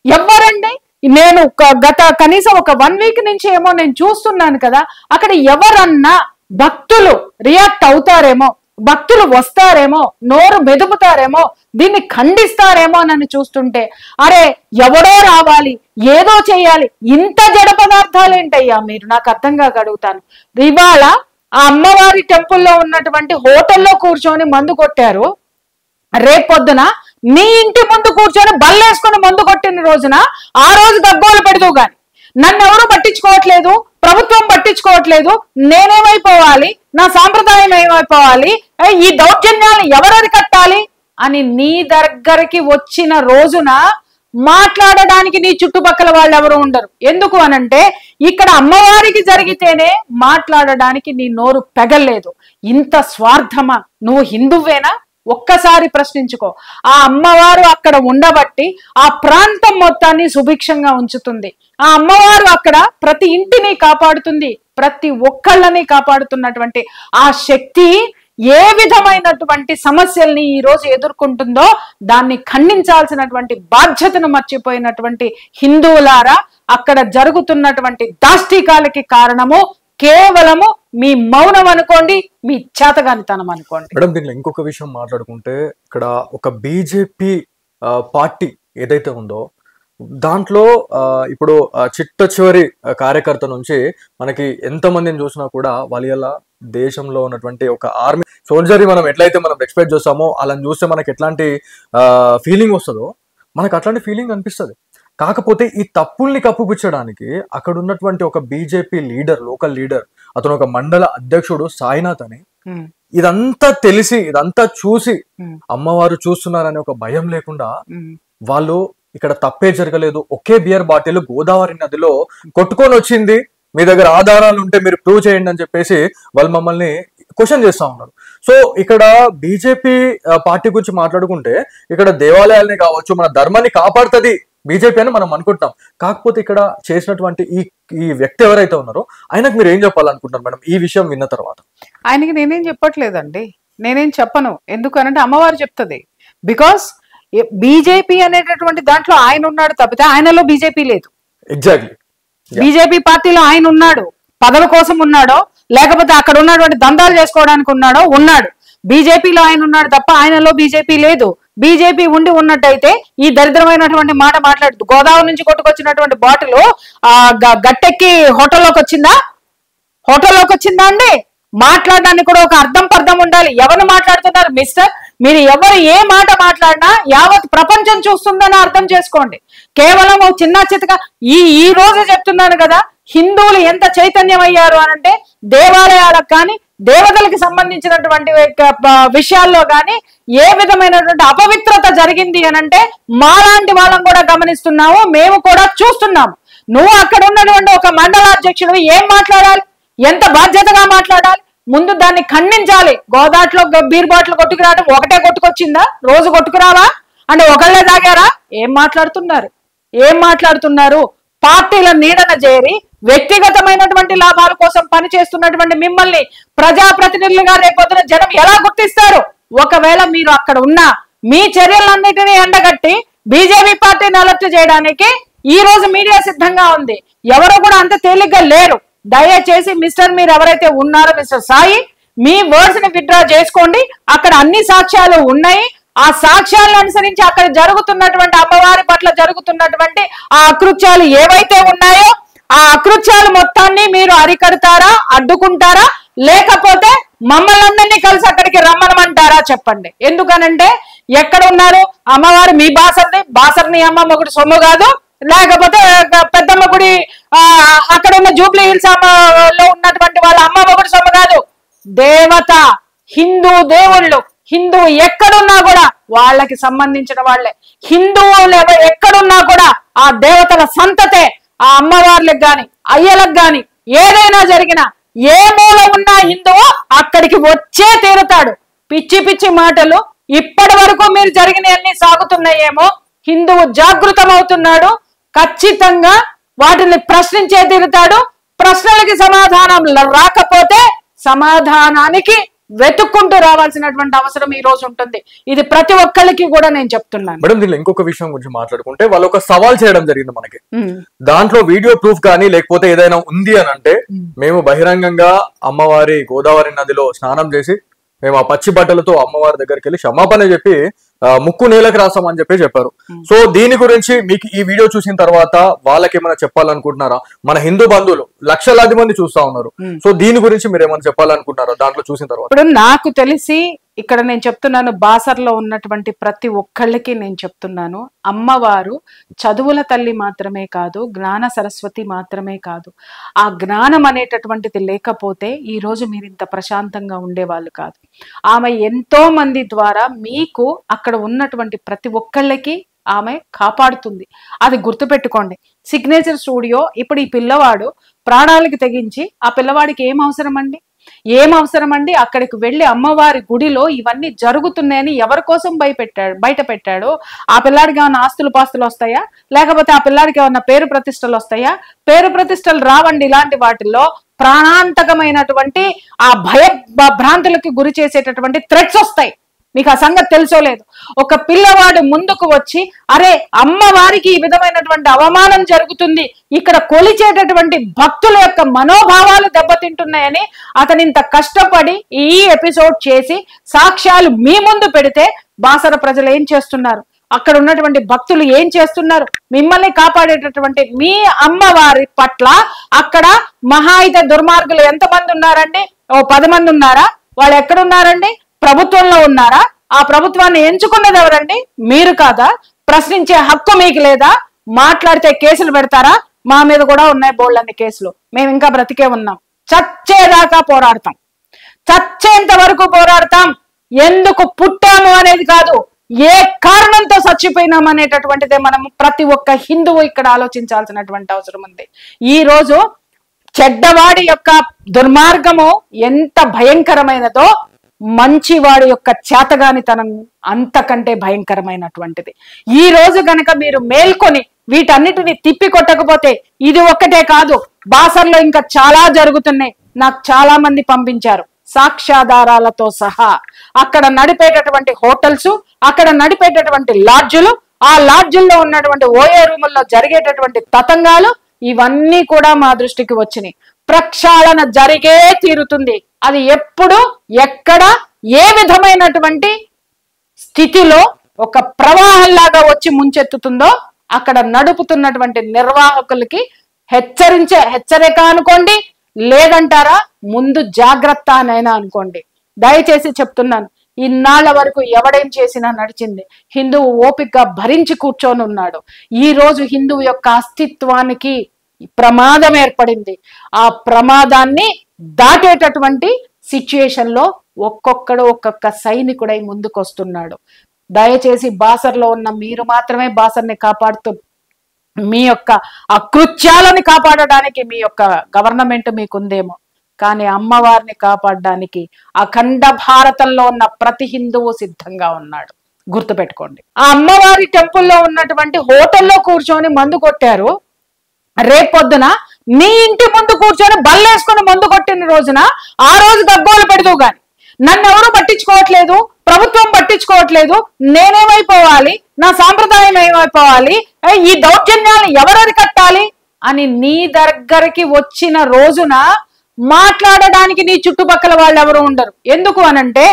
ఎవరండి? నేను గత కనీసం ఒక 1 వీక్ నుంచి ఏమో నేను చూస్తున్నాను కదా, అక్కడ ఎవరన్నా భక్తులు రియాక్ట్ అవుతారేమో, భక్తులు వస్తారేమో, నోరు మెదుపుతారేమో, దీన్ని ఖండిస్తారేమో అని చూస్తుంటే, అరే ఎవడో రావాలి, ఏదో చేయాలి, ఇంత జడ పదార్థాలేంటయ్యా మీరు? నాకు అర్థం కాక అడుగుతాను. ఇవాళ ఆ అమ్మవారి టెంపుల్లో ఉన్నటువంటి హోటల్లో కూర్చొని మందు కొట్టారు, రేపొద్దున నీ ఇంటి ముందు కూర్చొని బల్లేసుకొని మందు కొట్టిన రోజున ఆ రోజు గగ్గోలు పెడతావు. గాని నన్ను ఎవరు పట్టించుకోవట్లేదు, ప్రభుత్వం పట్టించుకోవట్లేదు, నేనేమైపోవాలి, నా సాంప్రదాయం ఏమైపోవాలి, ఈ దౌర్జన్యాలు ఎవరది కట్టాలి అని నీ దగ్గరికి వచ్చిన రోజున మాట్లాడడానికి నీ చుట్టుపక్కల వాళ్ళు ఎవరు ఉండరు. ఎందుకు అనంటే ఇక్కడ అమ్మవారికి జరిగితేనే మాట్లాడడానికి నీ నోరు పెగల్లేదు. ఇంత స్వార్థమా? నువ్వు హిందువేనా? ఒక్కసారి ప్రశ్నించుకో. ఆ అమ్మవారు అక్కడ ఉండబట్టి ఆ ప్రాంతం మొత్తాన్ని సుభిక్షంగా ఉంచుతుంది. ఆ అమ్మవారు అక్కడ ప్రతి ఇంటిని కాపాడుతుంది, ప్రతి ఒక్కళ్ళని కాపాడుతున్నటువంటి ఆ శక్తి ఏ విధమైనటువంటి సమస్యల్ని ఈ రోజు ఎదుర్కొంటుందో దాన్ని ఖండించాల్సినటువంటి బాధ్యతను మర్చిపోయినటువంటి హిందువులారా, అక్కడ జరుగుతున్నటువంటి దాష్టికాలకి కారణము కేవలము మీ మౌనం అనుకోండి, మీ చేతగానితనం అనుకోండి. మేడం, దీనిలో ఇంకొక విషయం మాట్లాడుకుంటే ఇక్కడ ఒక బీజేపీ పార్టీ ఏదైతే ఉందో దాంట్లో ఇప్పుడు చిట్ట చివరి కార్యకర్త నుంచి మనకి ఎంతమందిని చూసినా కూడా వాళ్ళ దేశంలో ఉన్నటువంటి ఒక ఆర్మీ సోల్జర్ మనం ఎట్లయితే మనం ఎక్స్పెక్ట్ చేస్తామో అలా చూస్తే మనకి ఎట్లాంటి ఫీలింగ్ వస్తుందో మనకు అట్లాంటి ఫీలింగ్ అనిపిస్తుంది. కాకపోతే ఈ తప్పుల్ని కప్పుపుచ్చడానికి అక్కడ ఉన్నటువంటి ఒక బీజేపీ లీడర్, లోకల్ లీడర్, అతను ఒక మండల అధ్యక్షుడు సాయినాథ్ అని, ఇదంతా తెలిసి ఇదంతా చూసి అమ్మవారు చూస్తున్నారనే ఒక భయం లేకుండా వాళ్ళు ఇక్కడ తప్పే జరగలేదు, ఒకే బియర్ బాటిల్ గోదావరి నదిలో కొట్టుకొని వచ్చింది, మీ దగ్గర ఆధారాలు ఉంటే మీరు ప్రూవ్ చేయండి అని చెప్పేసి వాళ్ళు మమ్మల్ని క్వశ్చన్ చేస్తా ఉన్నారు. సో ఇక్కడ బీజేపీ పార్టీ గురించి మాట్లాడుకుంటే ఇక్కడ దేవాలయాల్ని కావచ్చు, మన ధర్మాన్ని కాపాడుతుంది బీజేపీ అని మనం అనుకుంటాం. కాకపోతే ఇక్కడ చేసినటువంటి ఈ వ్యక్తి ఎవరైతే ఉన్నారో ఆయనకు మీరు ఏం చెప్పాలనుకుంటున్నారు మేడం ఈ విషయం విన్న తర్వాత? ఆయనకి నేనేం చెప్పట్లేదండి, నేనేం చెప్పను. ఎందుకనంటే అమ్మవారు చెప్తుంది. బికాస్ బీజేపీ అనేటటువంటి దాంట్లో ఆయన ఉన్నాడు తప్పితే ఆయనలో బీజేపీ లేదు. ఎగ్జాక్ట్లీ, బీజేపీ పార్టీలో ఆయన ఉన్నాడు, పదవి కోసం ఉన్నాడో లేకపోతే అక్కడ ఉన్నటువంటి దందాలు చేసుకోవడానికి ఉన్నాడు. బీజేపీలో ఆయన ఉన్నాడు తప్ప ఆయనలో బీజేపీ లేదు. బీజేపీ ఉండి ఉన్నట్టయితే ఈ దరిద్రమైనటువంటి మాట మాట్లాడుతూ గోదావరి నుంచి కొట్టుకొచ్చినటువంటి బాటిల్ గట్టెక్కి హోటల్లోకి వచ్చిందా అండి? మాట్లాడడానికి కూడా ఒక అర్థం ఉండాలి. ఎవరు మాట్లాడుతున్నారు మిస్టర్? మీరు ఎవరు ఏ మాట మాట్లాడినా యావత్ ప్రపంచం చూస్తుందని అర్థం చేసుకోండి. కేవలం చిన్న చితగా ఈ రోజు చెప్తున్నాను కదా, హిందువులు ఎంత చైతన్యం అయ్యారు అనంటే దేవాలయాలకు కానీ దేవతలకు సంబంధించినటువంటి విషయాల్లో కానీ ఏ విధమైనటువంటి అపవిత్రత జరిగింది అనంటే మాలాంటి వాళ్ళం కూడా గమనిస్తున్నాము, మేము కూడా చూస్తున్నాము. నువ్వు అక్కడ ఉన్నటువంటి ఒక మండలాధ్యక్షుడు ఏం మాట్లాడాలి, ఎంత బాధ్యతగా మాట్లాడాలి? ముందు దాన్ని ఖండించాలి. గోదాట్లో బీర్ బాటిల్ కొట్టుకురావడం ఒకటే కొట్టుకొచ్చిందా? రోజు కొట్టుకురావా అంటే ఒకళ్ళే తాగారా? ఏం మాట్లాడుతున్నారు? పార్టీల నీడన చేరి వ్యక్తిగతమైనటువంటి లాభాల కోసం పనిచేస్తున్నటువంటి మిమ్మల్ని ప్రజాప్రతినిధులుగా రేపొద్దున జనం ఎలా గుర్తిస్తారు? ఒకవేళ మీరు అక్కడ ఉన్నా మీ చర్యలన్నిటినీ ఎండగట్టి బీజేపీ పార్టీని అలర్ట్ చేయడానికి ఈ రోజు మీడియా సిద్ధంగా ఉంది. ఎవరు కూడా అంత తేలిగ్గా లేరు. దయచేసి మిస్టర్ మీరు ఎవరైతే ఉన్నారో మిస్టర్ సాయి, మీ వర్డ్స్ ని విత్డ్రా చేసుకోండి. అక్కడ అన్ని సాక్ష్యాలు ఉన్నాయి. ఆ సాక్ష్యాలను అనుసరించి అక్కడ జరుగుతున్నటువంటి అమ్మవారి పట్ల జరుగుతున్నటువంటి ఆ అకృత్యాలు ఏవైతే ఉన్నాయో ఆ అకృత్యాలు మొత్తాన్ని మీరు అరికడతారా, అడ్డుకుంటారా, లేకపోతే మమ్మల్ని అందరినీ కలిసి అక్కడికి రమ్మనమంటారా? చెప్పండి. ఎందుకనంటే ఎక్కడ ఉన్నారు అమ్మవారు? మీ బాసర్ని అమ్మ మొగుడు సొమ్ము కాదు, లేకపోతే పెద్దమ్మ గుడి అక్కడ ఉన్న జూబ్లీ హిల్స్ లో ఉన్నటువంటి వాళ్ళ అమ్మ మొగుడు సొమ్ము కాదు. దేవత, హిందూ దేవుళ్ళు, హిందువు ఎక్కడున్నా కూడా వాళ్ళకి సంబంధించిన వాళ్ళే. హిందువులు ఎక్కడున్నా కూడా ఆ దేవతల సంతతే. ఆ అమ్మవార్లకు గాని అయ్యలకు గాని ఏదైనా జరిగినా ఏ మూల ఉన్నా హిందువు అక్కడికి వచ్చే తీరుతాడు. పిచ్చి మాటలు ఇప్పటి వరకు మీరు జరిగినవన్నీ సాగుతున్నాయేమో. హిందువు జాగృతమవుతున్నాడు, ఖచ్చితంగా వాటిని ప్రశ్నించే తీరుతాడు. ప్రశ్నలకి సమాధానం రాకపోతే సమాధానానికి వెతుక్కుంటూ రావాల్సినటువంటి అవసరం ఈ రోజు ఉంటుంది. ఇది ప్రతి ఒక్కరికి కూడా నేను చెప్తున్నాను. మేడం, దీనిలో ఇంకొక విషయం గురించి మాట్లాడుకుంటే వాళ్ళు ఒక సవాల్ చేయడం జరిగింది మనకి. దాంట్లో వీడియో ప్రూఫ్ కానీ లేకపోతే ఏదైనా ఉంది అని అంటే మేము బహిరంగంగా అమ్మవారి గోదావరి నదిలో స్నానం చేసి మేము ఆ పచ్చి బట్టలతో అమ్మవారి దగ్గరికి వెళ్ళి క్షమాపణ చెప్పి ముక్కు నేలకు రాస్తామని చెప్పారు. సో దీని గురించి మీకు ఈ వీడియో చూసిన తర్వాత వాళ్ళకి ఏమైనా చెప్పాలనుకుంటున్నారా? మన హిందూ బంధువులు లక్షలాది మంది చూస్తా ఉన్నారు. సో దీని గురించి మీరు ఏమైనా చెప్పాలనుకుంటున్నారా దాంట్లో చూసిన తర్వాత? ఇప్పుడు నాకు తెలిసి ఇక్కడ నేను చెప్తున్నాను, బాసర్లో ఉన్నటువంటి ప్రతి ఒక్కళ్ళకి నేను చెప్తున్నాను, అమ్మవారు చదువుల తల్లి మాత్రమే కాదు, జ్ఞాన సరస్వతి మాత్రమే కాదు. ఆ జ్ఞానం అనేటటువంటిది లేకపోతే ఈ రోజు మీరు ఇంత ప్రశాంతంగా ఉండేవాళ్ళు కాదు. ఆమె ఎంతో మంది ద్వారా మీకు అక్కడ ఉన్నటువంటి ప్రతి ఒక్కళ్ళకి ఆమె కాపాడుతుంది. అది గుర్తుపెట్టుకోండి. సిగ్నేచర్ స్టూడియో ఇప్పుడు ఈ పిల్లవాడు ప్రాణాలకి తెగించి ఆ పిల్లవాడికి ఏం అవసరం అండి అక్కడికి వెళ్ళి అమ్మవారి గుడిలో ఇవన్నీ జరుగుతున్నాయని ఎవరి కోసం బయట పెట్టాడో ఆ పిల్లాడికి ఏమన్నా ఆస్తులు పాస్తులు వస్తాయా? లేకపోతే ఆ పిల్లాడికి ఏమన్నా పేరు ప్రతిష్టలు వస్తాయా? పేరు ప్రతిష్టలు రావండి. ఇలాంటి వాటిల్లో ప్రాణాంతకమైనటువంటి ఆ భ్రాంతులకి గురి చేసేటటువంటి థ్రెట్స్ వస్తాయి. మీకు ఆ సంగతి తెలుసో లేదు. ఒక పిల్లవాడు ముందుకు వచ్చి అరే అమ్మవారికి ఈ విధమైనటువంటి అవమానం జరుగుతుంది, ఇక్కడ కొలిచేటటువంటి భక్తుల యొక్క మనోభావాలు దెబ్బతింటున్నాయని అతను ఇంత కష్టపడి ఈ ఎపిసోడ్ చేసి సాక్ష్యాలు మీ ముందు పెడితే బాసర ప్రజలు ఏం చేస్తున్నారు, అక్కడ ఉన్నటువంటి భక్తులు ఏం చేస్తున్నారు? మిమ్మల్ని కాపాడేటటువంటి మీ అమ్మవారి పట్ల అక్కడ మహా అయితే దుర్మార్గులు ఎంతమంది ఉన్నారండి? ఓ 10 మంది ఉన్నారా? వాళ్ళు ఎక్కడున్నారండి? ప్రభుత్వంలో ఉన్నారా? ఆ ప్రభుత్వాన్ని ఎంచుకున్నది ఎవరండి? మీరు కాదా? ప్రశ్నించే హక్కు మీకు లేదా? మాట్లాడితే కేసులు పెడతారా? మా మీద కూడా ఉన్నాయి బోల్డన్ని కేసులు. మేము ఇంకా బ్రతికే ఉన్నాం. చచ్చేదాకా పోరాడతాం, చచ్చేంత వరకు పోరాడతాం. ఎందుకు పుట్టాము అనేది కాదు, ఏ కారణంతో చచ్చిపోయినాం అనేటటువంటిదే మనం ప్రతి ఒక్క హిందువు ఇక్కడ ఆలోచించాల్సినటువంటి అవసరం ఉంది. ఈ రోజు చెడ్డవాడి యొక్క దుర్మార్గము ఎంత భయంకరమైనదో మంచివాడి యొక్క చేతగానితనం అంతకంటే భయంకరమైనటువంటిది. ఈ రోజు గనక మీరు మేల్కొని వీటన్నిటిని తిప్పి కొట్టకపోతే, ఇది ఒక్కటే కాదు, బాసర్లో ఇంకా చాలా జరుగుతున్నాయి. నాకు చాలా మంది పంపించారు సాక్ష్యాధారాలతో సహా. అక్కడ నడిపేటటువంటి హోటల్స్, అక్కడ నడిపేటటువంటి లాడ్జులు, ఆ లాడ్జుల్లో ఉన్నటువంటి ఓఏ రూముల్లో జరిగేటటువంటి తతంగాలు, ఇవన్నీ కూడా మా దృష్టికి వచ్చినాయి. ప్రక్షాళన జరిగే తీరుతుంది. అది ఎప్పుడు, ఎక్కడ, ఏ విధమైనటువంటి స్థితిలో ఒక ప్రవాహంలాగా వచ్చి ముంచెత్తుతుందో అక్కడ నడుపుతున్నటువంటి నిర్వాహకులకి హెచ్చరిక అనుకోండి, లేదంటారా ముందు జాగ్రత్త అనైనా అనుకోండి. దయచేసి చెప్తున్నాను, ఇన్నాళ్ల వరకు ఎవడేం చేసినా నడిచింది. హిందువు ఓపికగా భరించి కూర్చొని ఉన్నాడు. ఈ రోజు హిందువు యొక్క అస్తిత్వానికి ప్రమాదం ఏర్పడింది. ఆ ప్రమాదాన్ని దాటేటటువంటి సిచ్యుయేషన్ లో ఒక్కొక్కడు ఒక్కొక్క సైనికుడై ముందుకు వస్తున్నాడు. దయచేసి బాసర్లో ఉన్న మీరు మాత్రమే బాసర్ని కాపాడుతూ మీ యొక్క అకృత్యాలని కాపాడడానికి మీ యొక్క గవర్నమెంట్ మీకుందేమో, కానీ అమ్మవారిని కాపాడడానికి అఖండ భారతంలో ఉన్న ప్రతి హిందువు సిద్ధంగా ఉన్నాడు. గుర్తుపెట్టుకోండి. ఆ అమ్మవారి టెంపుల్లో ఉన్నటువంటి హోటల్లో కూర్చొని మందు కొట్టారు. రేపొద్దున నీ ఇంటి ముందు కూర్చొని బల్లేసుకుని మందు కొట్టిన రోజున ఆ రోజు గగ్గోలు పెడదు గాని నన్ను ఎవరు పట్టించుకోవట్లేదు, ప్రభుత్వం పట్టించుకోవట్లేదు, నేనేమైపోవాలి, నా సాంప్రదాయం ఏమైపోవాలి, ఈ దౌర్జన్యాలు ఎవరది కట్టాలి అని నీ దగ్గరికి వచ్చిన రోజున మాట్లాడడానికి నీ చుట్టుపక్కల వాళ్ళు ఎవరు ఉండరు. ఎందుకు అనంటే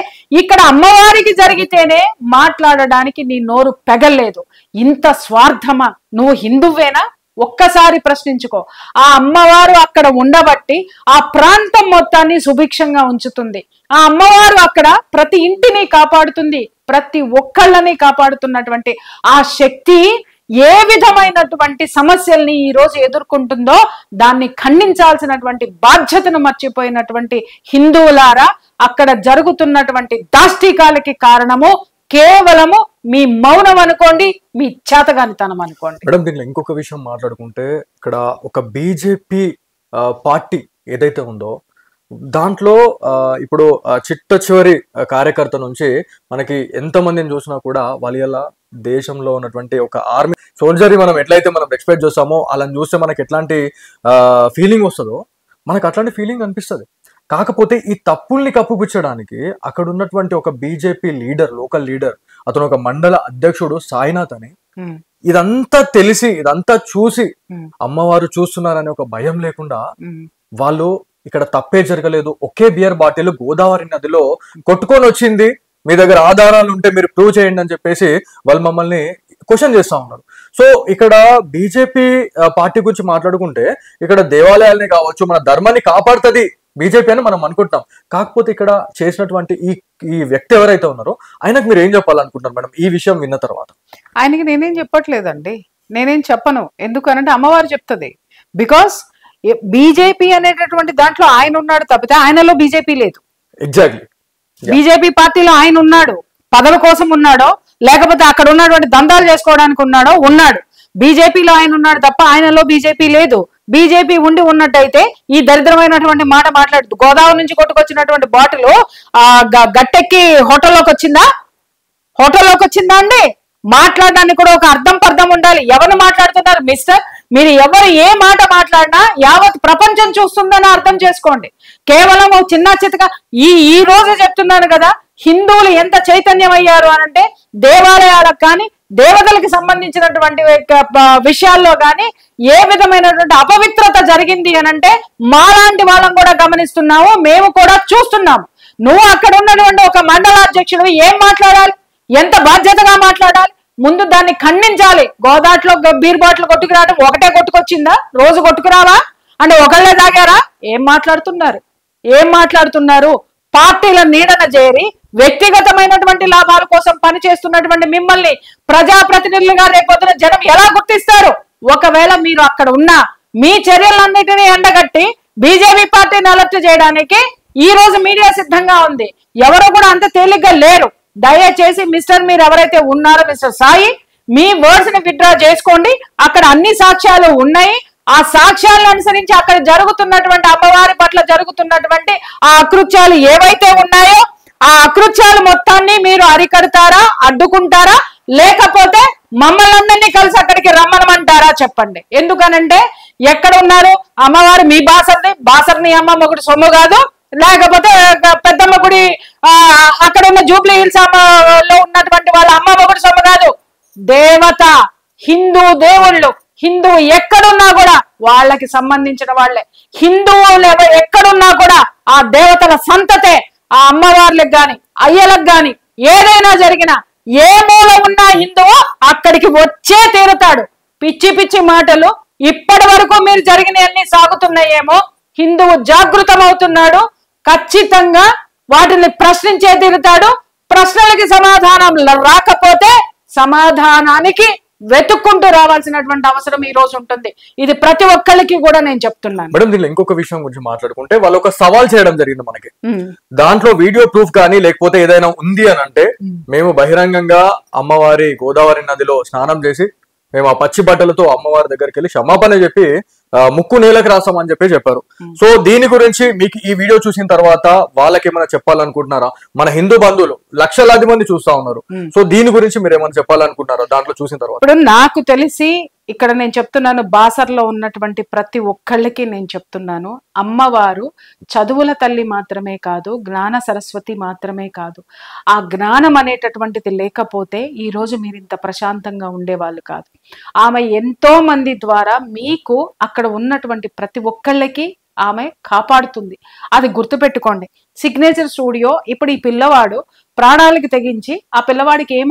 ఇక్కడ అమ్మవారికి జరిగితేనే మాట్లాడడానికి నీ నోరు పెగల్లేదు. ఇంత స్వార్థమా? నువ్వు హిందువేనా? ఒక్కసారి ప్రశ్నించుకో. ఆ అమ్మవారు అక్కడ ఉండబట్టి ఆ ప్రాంతం మొత్తాన్ని సుభిక్షంగా ఉంచుతుంది. ఆ అమ్మవారు అక్కడ ప్రతి ఇంటిని కాపాడుతుంది, ప్రతి ఒక్కళ్ళని కాపాడుతున్నటువంటి ఆ శక్తి ఏ విధమైనటువంటి సమస్యల్ని ఈ రోజు ఎదుర్కొంటుందో దాన్ని ఖండించాల్సినటువంటి బాధ్యతను మర్చిపోయినటువంటి హిందువులారా, అక్కడ జరుగుతున్నటువంటి దాష్టికాలకి కారణము కేవలము మీ మౌనం అనుకోండి, మీ చేతగానితనం అనుకోండి. మేడం, దీనిలో ఇంకొక విషయం మాట్లాడుకుంటే, ఇక్కడ ఒక బీజేపీ పార్టీ ఏదైతే ఉందో దాంట్లో ఇప్పుడు చిట్ట చివరి కార్యకర్త నుంచి మనకి ఎంతమందిని చూసినా కూడా వాళ్ళ దేశంలో ఉన్నటువంటి ఒక ఆర్మీ సోల్జర్ని మనం ఎట్లయితే మనం ఎక్స్పెక్ట్ చేస్తామో అలా చూస్తే మనకి ఎట్లాంటి ఫీలింగ్ వస్తుందో మనకు అట్లాంటి ఫీలింగ్ అనిపిస్తుంది. కాకపోతే ఈ తప్పుల్ని కప్పుపుచ్చడానికి అక్కడ ఉన్నటువంటి ఒక బీజేపీ లీడర్, లోకల్ లీడర్, అతను ఒక మండల అధ్యక్షుడు సాయినాథ్ అని, ఇదంతా తెలిసి ఇదంతా చూసి అమ్మవారు చూస్తున్నారని ఒక భయం లేకుండా వాళ్ళు ఇక్కడ తప్పే జరగలేదు, ఒకే బియర్ బాటిల్ గోదావరి నదిలో కొట్టుకొని వచ్చింది, మీ దగ్గర ఆధారాలు ఉంటే మీరు ప్రూవ్ చేయండి అని చెప్పేసి వాళ్ళు మమ్మల్ని క్వశ్చన్ చేస్తా ఉన్నారు. సో ఇక్కడ బీజేపీ పార్టీ గురించి మాట్లాడుకుంటే ఇక్కడ దేవాలయాల్ని కావచ్చు, మన ధర్మాన్ని కాపాడుతుంది బీజేపీ అని మనం అనుకుంటాం. కాకపోతే ఇక్కడ చేసినటువంటి ఈ వ్యక్తి ఎవరైతే ఉన్నారో ఆయనకు మీరు ఏం చెప్పాలనుకుంటున్నారు మేడం ఈ విషయం విన్న తర్వాత? ఆయనకి నేనేం చెప్పట్లేదండి, నేనేం చెప్పను. ఎందుకనంటే అమ్మవారు చెప్తుంది. బికాస్ బీజేపీ అనేటటువంటి దాంట్లో ఆయన ఉన్నాడు తప్పితే ఆయనలో బీజేపీ లేదు. ఎగ్జాక్ట్లీ. బీజేపీ పార్టీలో ఆయన ఉన్నాడు, పదవి కోసం ఉన్నాడో లేకపోతే అక్కడ ఉన్నటువంటి దందాలు చేసుకోవడానికి ఉన్నాడు. బీజేపీలో ఆయన ఉన్నాడు తప్ప ఆయనలో బీజేపీ లేదు. బీజేపీ ఉండి ఉన్నట్టయితే ఈ దరిద్రమైనటువంటి మాట మాట్లాడుతూ గోదావరి నుంచి కొట్టుకొచ్చినటువంటి బాటిల్ గట్టెక్కి హోటల్లోకి వచ్చిందా అండి? మాట్లాడడానికి కూడా ఒక అర్థం పర్థం ఉండాలి. ఎవరు మాట్లాడుతున్నారు మిస్టర్? మీరు ఎవరు ఏ మాట మాట్లాడినా యావత్ ప్రపంచం చూస్తుందని అర్థం చేసుకోండి. కేవలం చిన్న చితక ఈ రోజు చెప్తున్నాను కదా, హిందువులు ఎంత చైతన్యం అయ్యారు అనంటే దేవాలయాలకు కానీ దేవతలకు సంబంధించినటువంటి విషయాల్లో కానీ ఏ విధమైనటువంటి అపవిత్రత జరిగింది అనంటే మాలాంటి వాళ్ళం కూడా గమనిస్తున్నాము, మేము కూడా చూస్తున్నాము. నువ్వు అక్కడ ఉన్నటువంటి ఒక మండలాధ్యక్షుడు ఏం మాట్లాడాలి, ఎంత బాధ్యతగా మాట్లాడాలి, ముందు దాన్ని ఖండించాలి. గోదాట్లో బీర్ బాటిల్ కొట్టుకురావడం ఒకటే కొట్టుకొచ్చిందా, రోజు కొట్టుకురావా అంటే ఒకళ్ళే తాగారా? ఏం మాట్లాడుతున్నారు? పార్టీల నీడన చేరి వ్యక్తిగతమైనటువంటి లాభాల కోసం పనిచేస్తున్నటువంటి మిమ్మల్ని ప్రజాప్రతినిధులుగా రేపొద్దున జనం ఎలా గుర్తిస్తారు? ఒకవేళ మీరు అక్కడ ఉన్నా మీ చర్యలన్నిటినీ ఎండగట్టి బీజేపీ పార్టీని అలర్ట్ చేయడానికి ఈ రోజు మీడియా సిద్ధంగా ఉంది. ఎవరు కూడా అంత తేలిగ్గా లేరు. దయచేసి మీరు ఎవరైతే ఉన్నారో మిస్టర్ సాయి, మీ వర్డ్స్ ని విత్డ్రా చేసుకోండి. అక్కడ అన్ని సాక్ష్యాలు ఉన్నాయి. ఆ సాక్ష్యాలను అనుసరించి అక్కడ జరుగుతున్నటువంటి అమ్మవారి పట్ల జరుగుతున్నటువంటి ఆ అకృత్యాలు ఏవైతే ఉన్నాయో ఆ అకృత్యాలు మొత్తాన్ని మీరు అరికడతారా, అడ్డుకుంటారా, లేకపోతే మమ్మల్ని అందరినీ కలిసి అక్కడికి రమ్మనమంటారా చెప్పండి. ఎందుకనంటే ఎక్కడ ఉన్నారు అమ్మవారు? మీ బాసర్ని అమ్మ మొగుడు సొమ్ము కాదు, లేకపోతే పెద్దమ్మ గుడి అక్కడ ఉన్న జూబ్లీ హిల్స్ అమ్మలో ఉన్నటువంటి వాళ్ళ అమ్మ మొగుడు సొమ్ము కాదు. దేవత, హిందూ దేవుళ్ళు, హిందువు ఎక్కడున్నా కూడా వాళ్ళకి సంబంధించిన వాళ్ళే. హిందువులు ఎక్కడున్నా కూడా ఆ దేవతల సంతతే. ఆ అమ్మవార్లకు గాని అయ్యలకు గాని ఏదైనా జరిగినా ఏ మూల ఉన్నా హిందువు అక్కడికి వచ్చే తీరుతాడు. పిచ్చి పిచ్చి మాటలు ఇప్పటి వరకు మీరు జరిగినవన్నీ సాగుతున్నాయేమో, హిందువు జాగృతమవుతున్నాడు. ఖచ్చితంగా వాటిని ప్రశ్నించే తీరుతాడు. ప్రశ్నలకి సమాధానం రాకపోతే సమాధానానికి వెతుక్కుంటూ రావాల్సినటువంటి అవసరం ఈ రోజు ఉంటుంది. ఇది ప్రతి ఒక్కరికి కూడా నేను చెప్తున్నాను. మేడం, దీనిలో ఇంకొక విషయం గురించి మాట్లాడుకుంటే వాళ్ళు ఒక సవాల్ చేయడం జరిగింది మనకి. దాంట్లో వీడియో ప్రూఫ్ కానీ లేకపోతే ఏదైనా ఉంది అని అంటే మేము బహిరంగంగా అమ్మవారి గోదావరి నదిలో స్నానం చేసి మేము ఆ పచ్చి బట్టలతో అమ్మవారి దగ్గరికి వెళ్ళి క్షమాపణ చెప్పి ముక్కు నేలకు రాసామని చెప్పారు. సో దీని గురించి మీకు ఈ వీడియో చూసిన తర్వాత వాళ్ళకి ఏమైనా చెప్పాలనుకుంటున్నారా? మన హిందూ బంధువులు లక్షలాది మంది చూస్తా ఉన్నారు. సో దీని గురించి మీరు ఏమైనా చెప్పాలనుకుంటున్నారా దాంట్లో చూసిన తర్వాత? ఇప్పుడు నాకు తెలిసి ఇక్కడ నేను చెప్తున్నాను, బాసర్లో ఉన్నటువంటి ప్రతి ఒక్కళ్ళకి నేను చెప్తున్నాను, అమ్మవారు చదువుల తల్లి మాత్రమే కాదు, జ్ఞాన సరస్వతి మాత్రమే కాదు. ఆ జ్ఞానం అనేటటువంటిది లేకపోతే ఈ రోజు మీరు ఇంత ప్రశాంతంగా ఉండేవాళ్ళు కాదు. ఆమె ఎంతో మంది ద్వారా మీకు అక్కడ ఉన్నటువంటి ప్రతి ఒక్కళ్ళకి ఆమె కాపాడుతుంది. అది గుర్తుపెట్టుకోండి. సిగ్నేచర్ స్టూడియో ఇప్పుడు ఈ పిల్లవాడు ప్రాణాలకి తెగించి ఆ పిల్లవాడికి ఏం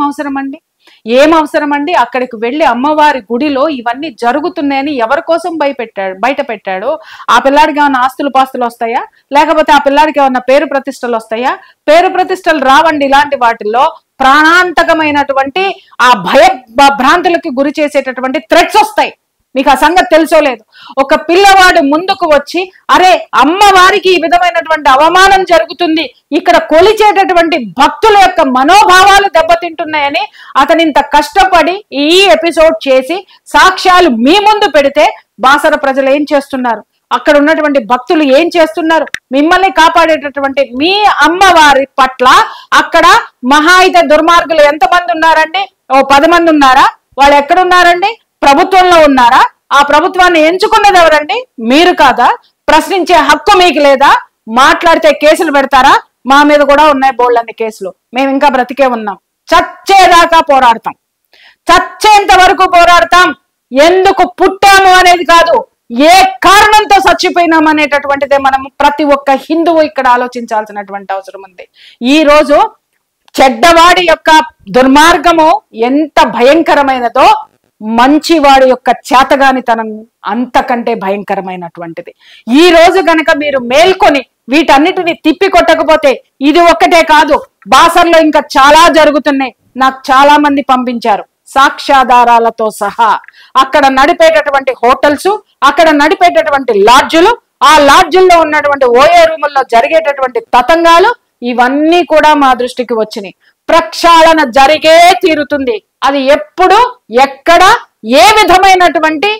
అవసరం అండి అక్కడికి వెళ్ళి అమ్మవారి గుడిలో ఇవన్నీ జరుగుతున్నాయని ఎవరి కోసం బయట పెట్టాడు? ఆ పిల్లాడికి ఏమన్నా ఆస్తులు పాస్తులు వస్తాయా, లేకపోతే ఆ పిల్లాడికి ఏమన్నా పేరు ప్రతిష్టలు వస్తాయా? పేరు ప్రతిష్టలు రావండి. ఇలాంటి వాటిల్లో ప్రాణాంతకమైనటువంటి ఆ భ్రాంతులకి గురి చేసేటటువంటి థ్రెట్స్ వస్తాయి. మీకు ఆ సంగతి తెలుసో లేదు. ఒక పిల్లవాడు ముందుకు వచ్చి అరే అమ్మవారికి ఈ విధమైనటువంటి అవమానం జరుగుతుంది, ఇక్కడ కొలిచేటటువంటి భక్తుల యొక్క మనోభావాలు దెబ్బతింటున్నాయని అతను ఇంత కష్టపడి ఈ ఎపిసోడ్ చేసి సాక్ష్యాలు మీ ముందు పెడితే బాసర ప్రజలు ఏం చేస్తున్నారు, అక్కడ ఉన్నటువంటి భక్తులు ఏం చేస్తున్నారు? మిమ్మల్ని కాపాడేటటువంటి మీ అమ్మవారి పట్ల అక్కడ మహా అయితే దుర్మార్గులు ఎంతమంది ఉన్నారండి? 10 మంది ఉన్నారా? వాళ్ళు ఎక్కడున్నారండి? ప్రభుత్వంలో ఉన్నారా? ఆ ప్రభుత్వాన్ని ఎంచుకున్నది ఎవరండి? మీరు కాదా? ప్రశ్నించే హక్కు మీకు లేదా? మాట్లాడితే కేసులు పెడతారా? మా మీద కూడా ఉన్నాయి బోల్డన్ని కేసులు. మేము ఇంకా బ్రతికే ఉన్నాం. చచ్చేదాకా పోరాడతాం, చచ్చేంత వరకు పోరాడతాం. ఎందుకు పుట్టాము అనేది కాదు, ఏ కారణంతో చచ్చిపోయినాం అనేటటువంటిదే మనం ప్రతి ఒక్క హిందువు ఇక్కడ ఆలోచించాల్సినటువంటి అవసరం ఉంది. ఈ రోజు చెడ్డవాడి యొక్క దుర్మార్గము ఎంత భయంకరమైనదో మంచివాడి యొక్క చేతగానితనం అంతకంటే భయంకరమైనటువంటిది. ఈ రోజు గనక మీరు మేల్కొని వీటన్నిటిని తిప్పి కొట్టకపోతే, ఇది ఒక్కటే కాదు, బాసర్లో ఇంకా చాలా జరుగుతున్నాయి. నాకు చాలా మంది పంపించారు సాక్ష్యాధారాలతో సహా. అక్కడ నడిపేటటువంటి హోటల్స్, అక్కడ నడిపేటటువంటి లాడ్జులు, ఆ లాడ్జుల్లో ఉన్నటువంటి ఓఏ రూముల్లో జరిగేటటువంటి తతంగాలు, ఇవన్నీ కూడా మా దృష్టికి వచ్చినాయి. ప్రక్షాళన జరిగే తీరుతుంది. అది ఎప్పుడు, ఎక్కడ, ఏ విధమైనటువంటి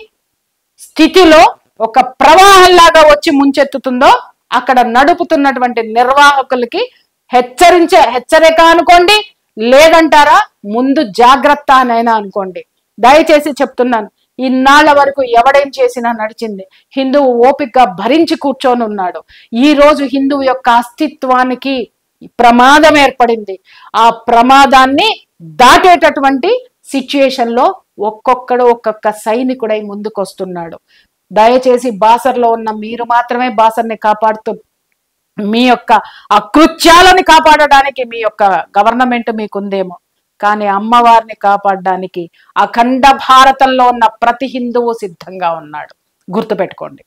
స్థితిలో ఒక ప్రవాహంలాగా వచ్చి ముంచెత్తుతుందో అక్కడ నడుపుతున్నటువంటి నిర్వాహకులకి హెచ్చరిక అనుకోండి, లేదంటారా ముందు జాగ్రత్త అనైనా అనుకోండి. దయచేసి చెప్తున్నాను, ఇన్నాళ్ల వరకు ఎవడేం చేసినా నడిచింది. హిందువు ఓపికగా భరించి కూర్చొని ఉన్నాడు. ఈ రోజు హిందువు యొక్క అస్తిత్వానికి ప్రమాదం ఏర్పడింది. ఆ ప్రమాదాన్ని దాటేటటువంటి సిచ్యుయేషన్ లో ఒక్కొక్క సైనికుడై ముందుకొస్తున్నాడు. దయచేసి బాసర్లో ఉన్న మీరు మాత్రమే బాసర్ని కాపాడుతూ మీ యొక్క అకృత్యాలని కాపాడడానికి మీ యొక్క గవర్నమెంట్ మీకుందేమో, కానీ అమ్మవారిని కాపాడడానికి అఖండ భారతంలో ఉన్న ప్రతి హిందువు సిద్ధంగా ఉన్నాడు. గుర్తుపెట్టుకోండి.